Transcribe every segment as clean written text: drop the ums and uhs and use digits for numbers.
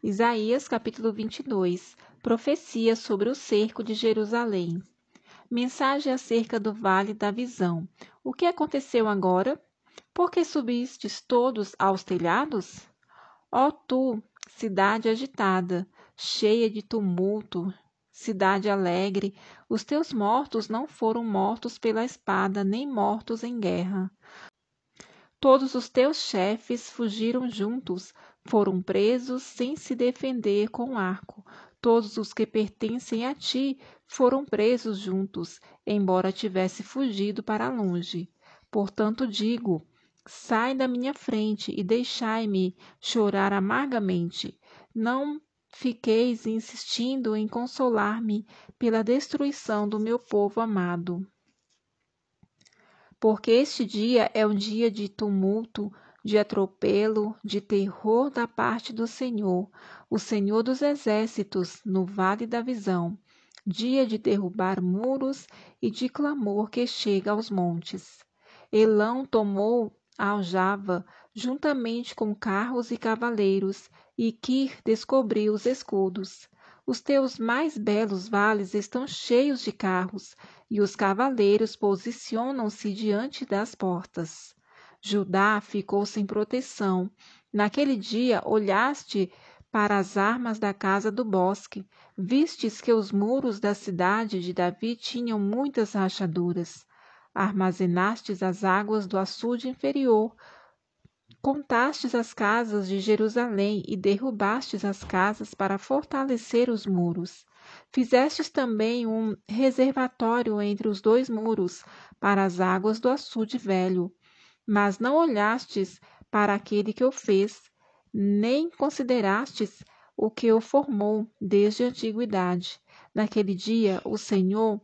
Isaías capítulo 22, profecia sobre o cerco de Jerusalém. Mensagem acerca do vale da visão. O que aconteceu agora? Por que subistes todos aos telhados? Ó tu, cidade agitada, cheia de tumulto, cidade alegre, os teus mortos não foram mortos pela espada, nem mortos em guerra. Todos os teus chefes fugiram juntos, foram presos sem se defender com arco. Todos os que pertencem a ti foram presos juntos, embora tivesse fugido para longe. Portanto digo: sai da minha frente e deixai-me chorar amargamente. Não fiqueis insistindo em consolar-me pela destruição do meu povo amado. Porque este dia é um dia de tumulto, de atropelo, de terror da parte do Senhor, o Senhor dos exércitos, no vale da visão, dia de derrubar muros e de clamor que chega aos montes. Elão tomou a aljava, juntamente com carros e cavaleiros, e Quir descobriu os escudos. Os teus mais belos vales estão cheios de carros, e os cavaleiros posicionam-se diante das portas. Judá ficou sem proteção. Naquele dia olhaste para as armas da casa do bosque, vistes que os muros da cidade de Davi tinham muitas rachaduras. Armazenastes as águas do açude inferior, contastes as casas de Jerusalém e derrubastes as casas para fortalecer os muros. Fizestes também um reservatório entre os dois muros para as águas do açude velho. Mas não olhastes para aquele que o fez, nem considerastes o que o formou desde a antiguidade. Naquele dia, o Senhor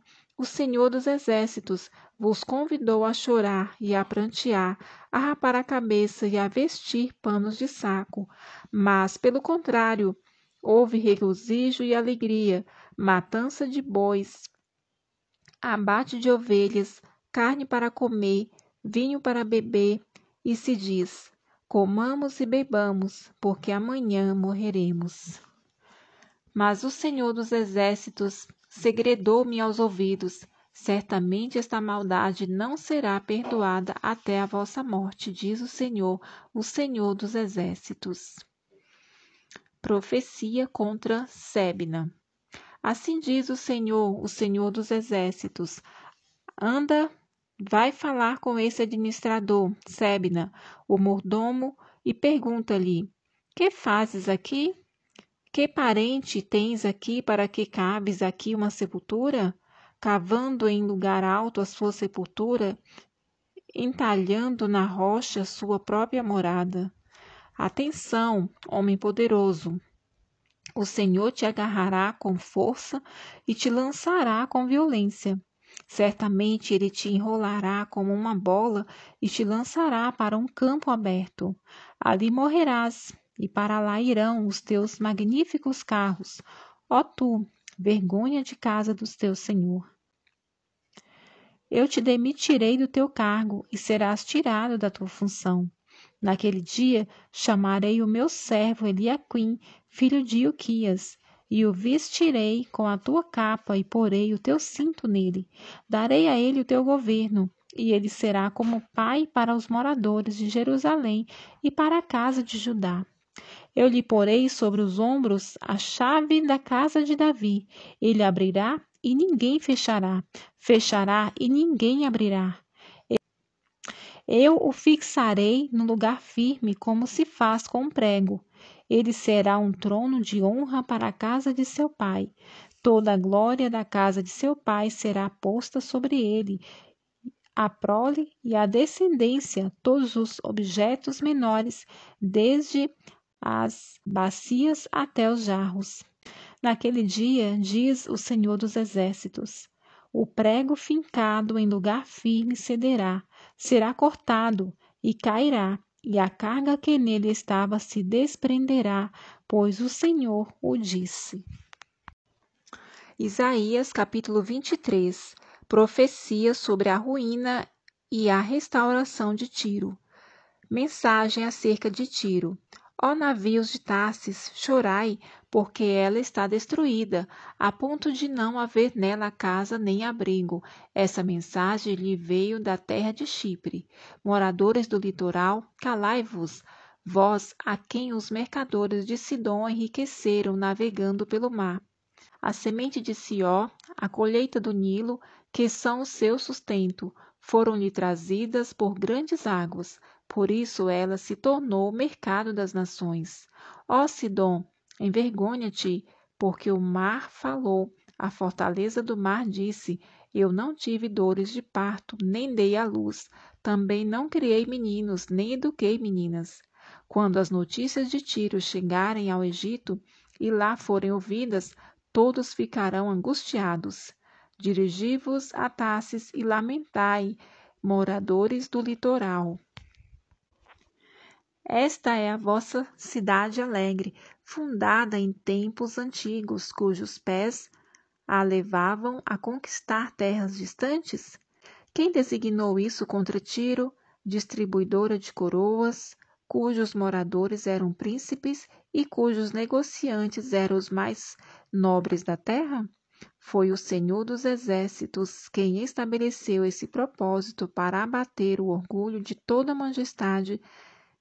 dos exércitos, vos convidou a chorar e a prantear, a rapar a cabeça e a vestir panos de saco. Mas, pelo contrário, houve regozijo e alegria, matança de bois, abate de ovelhas, carne para comer, vinho para beber, e se diz: comamos e bebamos, porque amanhã morreremos. Mas o Senhor dos exércitos segredou-me aos ouvidos: certamente esta maldade não será perdoada até a vossa morte, diz o Senhor dos exércitos. Profecia contra Sébina. Assim diz o Senhor dos exércitos: anda, vai falar com esse administrador, Sébina, o mordomo, e pergunta-lhe: que fazes aqui? Que parente tens aqui para que cabes aqui uma sepultura? Cavando em lugar alto a sua sepultura, entalhando na rocha sua própria morada. Atenção, homem poderoso! O Senhor te agarrará com força e te lançará com violência. Certamente ele te enrolará como uma bola e te lançará para um campo aberto. Ali morrerás, e para lá irão os teus magníficos carros. Ó tu, vergonha de casa do teu Senhor! Eu te demitirei do teu cargo e serás tirado da tua função. Naquele dia chamarei o meu servo Eliaquim, filho de Ilquias, e o vestirei com a tua capa e porei o teu cinto nele. Darei a ele o teu governo, e ele será como pai para os moradores de Jerusalém e para a casa de Judá. Eu lhe porei sobre os ombros a chave da casa de Davi. Ele abrirá e ninguém fechará, fechará e ninguém abrirá. Eu o fixarei no lugar firme, como se faz com um prego. Ele será um trono de honra para a casa de seu pai. Toda a glória da casa de seu pai será posta sobre ele, a prole e a descendência, todos os objetos menores, desde as bacias até os jarros. Naquele dia, diz o Senhor dos exércitos, o prego fincado em lugar firme cederá, será cortado e cairá, e a carga que nele estava se desprenderá, pois o Senhor o disse. Isaías capítulo 23, profecia sobre a ruína e a restauração de Tiro. Mensagem acerca de Tiro. Ó navios de Tarsis, chorai, porque ela está destruída, a ponto de não haver nela casa nem abrigo. Essa mensagem lhe veio da terra de Chipre. Moradores do litoral, calai-vos, vós a quem os mercadores de Sidom enriqueceram navegando pelo mar. A semente de Sió, a colheita do Nilo, que são o seu sustento, foram-lhe trazidas por grandes águas. Por isso ela se tornou o mercado das nações. Ó Sidom, envergonha-te, porque o mar falou, a fortaleza do mar disse: Eu não tive dores de parto, nem dei à luz, também não criei meninos, nem eduquei meninas. Quando as notícias de Tiro chegarem ao Egito e lá forem ouvidas, todos ficarão angustiados. Dirigi-vos a Tarsis e lamentai, moradores do litoral. Esta é a vossa cidade alegre, fundada em tempos antigos, cujos pés a levavam a conquistar terras distantes? Quem designou isso contra Tiro, distribuidora de coroas, cujos moradores eram príncipes e cujos negociantes eram os mais nobres da terra? Foi o Senhor dos Exércitos quem estabeleceu esse propósito para abater o orgulho de toda a majestade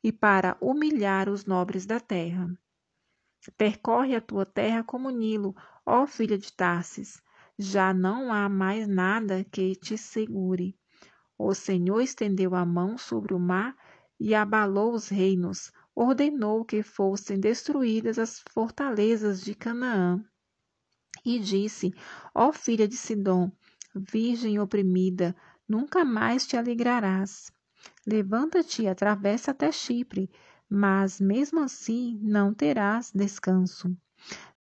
e para humilhar os nobres da terra. Percorre a tua terra como Nilo, ó filha de Tarsis. Já não há mais nada que te segure. O Senhor estendeu a mão sobre o mar e abalou os reinos, ordenou que fossem destruídas as fortalezas de Canaã. E disse: Ó filha de Sidom, virgem oprimida, nunca mais te alegrarás. Levanta-te e atravessa até Chipre, mas mesmo assim não terás descanso.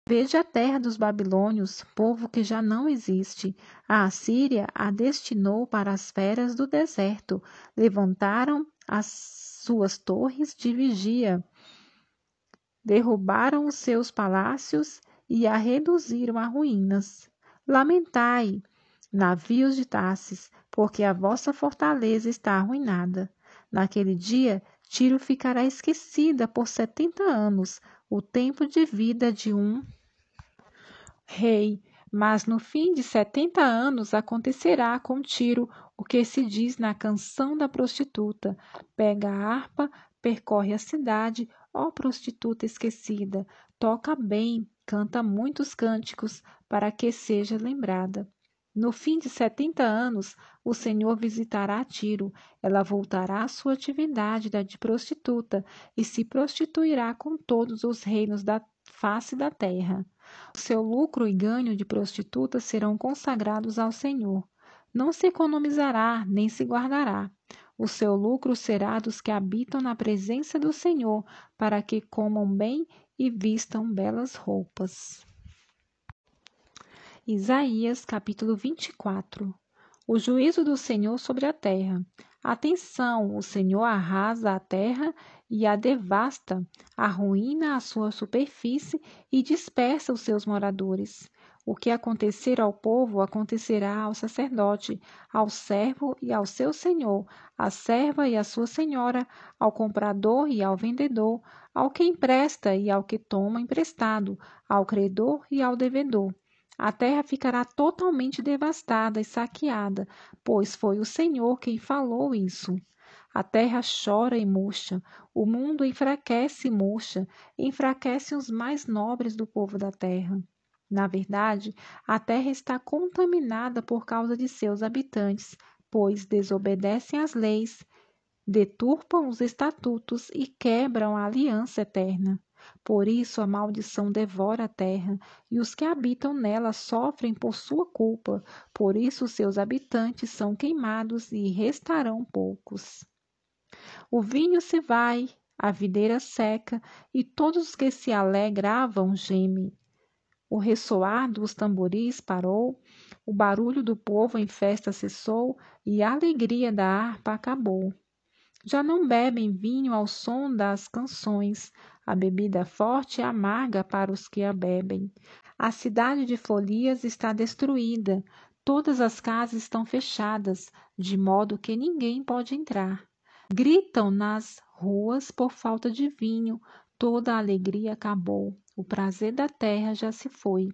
Veja a terra dos babilônios, povo que já não existe. A Assíria a destinou para as feras do deserto. Levantaram as suas torres de vigia. Derrubaram os seus palácios e a reduziram a ruínas. Lamentai, navios de Tarsis, porque a vossa fortaleza está arruinada. Naquele dia, Tiro ficará esquecida por 70 anos, o tempo de vida de um rei. Mas no fim de 70 anos acontecerá com Tiro o que se diz na canção da prostituta: pega a harpa, percorre a cidade, ó prostituta esquecida, toca bem, canta muitos cânticos, para que seja lembrada. No fim de 70 anos, o Senhor visitará Tiro. Ela voltará à sua atividade da de prostituta e se prostituirá com todos os reinos da face da terra. O seu lucro e ganho de prostituta serão consagrados ao Senhor. Não se economizará, nem se guardará. O seu lucro será dos que habitam na presença do Senhor, para que comam bem e vistam belas roupas. Isaías capítulo 24. O juízo do Senhor sobre a terra. Atenção, o Senhor arrasa a terra e a devasta, arruína a sua superfície e dispersa os seus moradores. O que acontecer ao povo acontecerá ao sacerdote, ao servo e ao seu senhor, à serva e à sua senhora, ao comprador e ao vendedor, ao que empresta e ao que toma emprestado, ao credor e ao devedor. A terra ficará totalmente devastada e saqueada, pois foi o Senhor quem falou isso. A terra chora e murcha, o mundo enfraquece e murcha, enfraquece os mais nobres do povo da terra. Na verdade, a terra está contaminada por causa de seus habitantes, pois desobedecem às leis, deturpam os estatutos e quebram a aliança eterna. Por isso a maldição devora a terra, e os que habitam nela sofrem por sua culpa. Por isso seus habitantes são queimados e restarão poucos. O vinho se vai, a videira seca, e todos os que se alegravam gemem. O ressoar dos tamboris parou, o barulho do povo em festa cessou, e a alegria da harpa acabou. Já não bebem vinho ao som das canções, a bebida forte e amarga para os que a bebem. A cidade de Folias está destruída, todas as casas estão fechadas, de modo que ninguém pode entrar. Gritam nas ruas por falta de vinho, Toda a alegria acabou, o prazer da terra já se foi.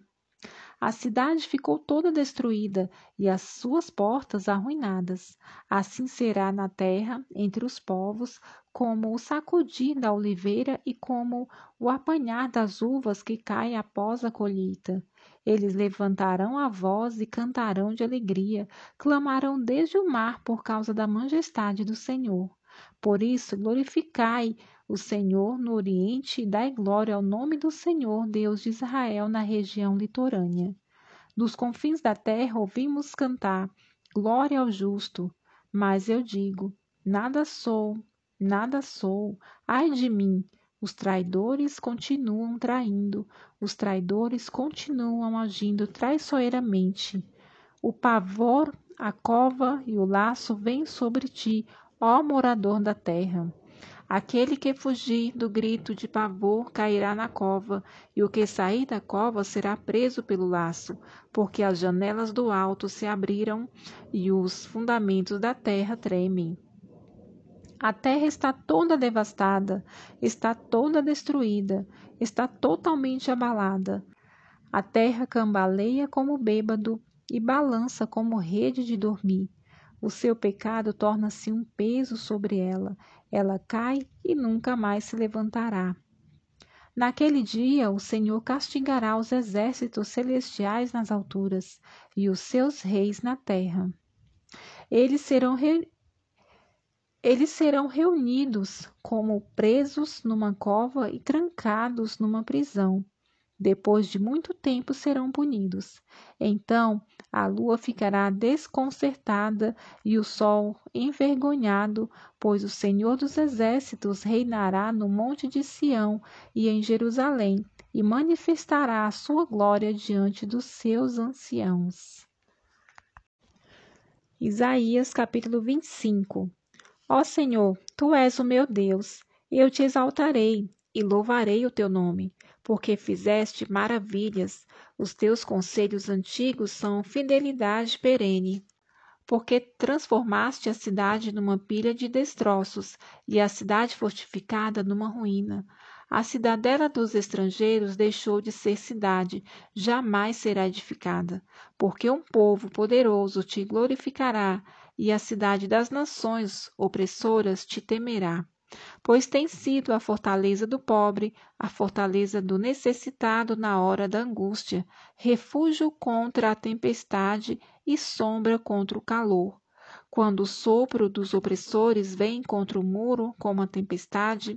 A cidade ficou toda destruída e as suas portas arruinadas. Assim será na terra, entre os povos, como o sacudir da oliveira e como o apanhar das uvas que caem após a colheita. Eles levantarão a voz e cantarão de alegria, clamarão desde o mar por causa da majestade do Senhor. Por isso, glorificai o Senhor no Oriente e dai glória ao nome do Senhor, Deus de Israel, na região litorânea. Dos confins da terra ouvimos cantar, glória ao justo. Mas eu digo, nada sou, ai de mim. Os traidores continuam traindo, os traidores continuam agindo traiçoeiramente. O pavor, a cova e o laço vêm sobre ti, ó morador da terra. Aquele que fugir do grito de pavor cairá na cova, e o que sair da cova será preso pelo laço, porque as janelas do alto se abriram e os fundamentos da terra tremem. A terra está toda devastada, está toda destruída, está totalmente abalada. A terra cambaleia como bêbado e balança como rede de dormir. O seu pecado torna-se um peso sobre ela. Ela cai e nunca mais se levantará. Naquele dia, o Senhor castigará os exércitos celestiais nas alturas e os seus reis na terra. Eles serão reunidos como presos numa cova e trancados numa prisão. Depois de muito tempo serão punidos. Então a lua ficará desconcertada e o sol envergonhado, pois o Senhor dos Exércitos reinará no monte de Sião e em Jerusalém, e manifestará a sua glória diante dos seus anciãos. Isaías capítulo 25. Ó Senhor, Tu és o meu Deus, eu te exaltarei e louvarei o teu nome, porque fizeste maravilhas. Os teus conselhos antigos são fidelidade perene. Porque transformaste a cidade numa pilha de destroços e a cidade fortificada numa ruína. A cidadela dos estrangeiros deixou de ser cidade, jamais será edificada, porque um povo poderoso te glorificará e a cidade das nações opressoras te temerá. Pois tem sido a fortaleza do pobre, a fortaleza do necessitado na hora da angústia, refúgio contra a tempestade e sombra contra o calor. Quando o sopro dos opressores vem contra o muro como a tempestade,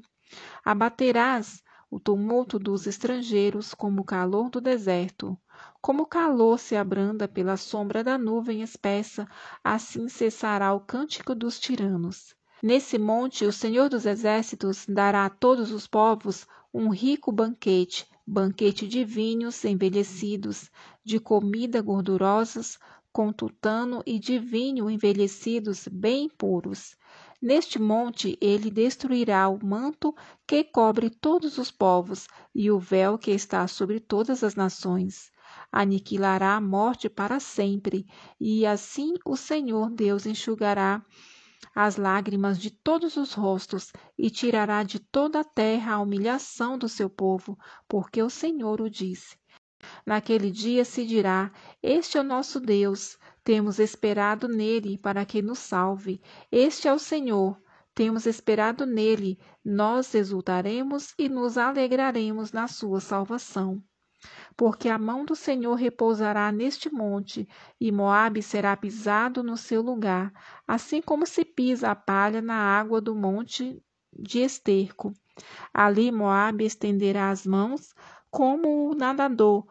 abaterás o tumulto dos estrangeiros como o calor do deserto. Como o calor se abranda pela sombra da nuvem espessa, assim cessará o cântico dos tiranos. Nesse monte, o Senhor dos Exércitos dará a todos os povos um rico banquete, banquete de vinhos envelhecidos, de comida gordurosas, com tutano e de vinho envelhecidos bem puros. Neste monte ele destruirá o manto que cobre todos os povos e o véu que está sobre todas as nações. Aniquilará a morte para sempre, e assim o Senhor Deus enxugará as lágrimas de todos os rostos e tirará de toda a terra a humilhação do seu povo, porque o Senhor o disse. Naquele dia se dirá: Este é o nosso Deus, temos esperado nele para que nos salve. Este é o Senhor, temos esperado nele, nós exultaremos e nos alegraremos na sua salvação. Porque a mão do Senhor repousará neste monte, e Moabe será pisado no seu lugar, assim como se pisa a palha na água do monte de esterco. Ali Moabe estenderá as mãos, como o nadador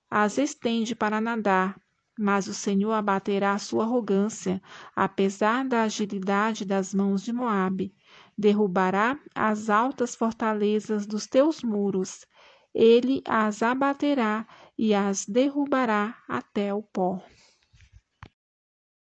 as estende para nadar, mas o Senhor abaterá a sua arrogância, apesar da agilidade das mãos de Moabe. Derrubará as altas fortalezas dos teus muros. Ele as abaterá e as derrubará até o pó.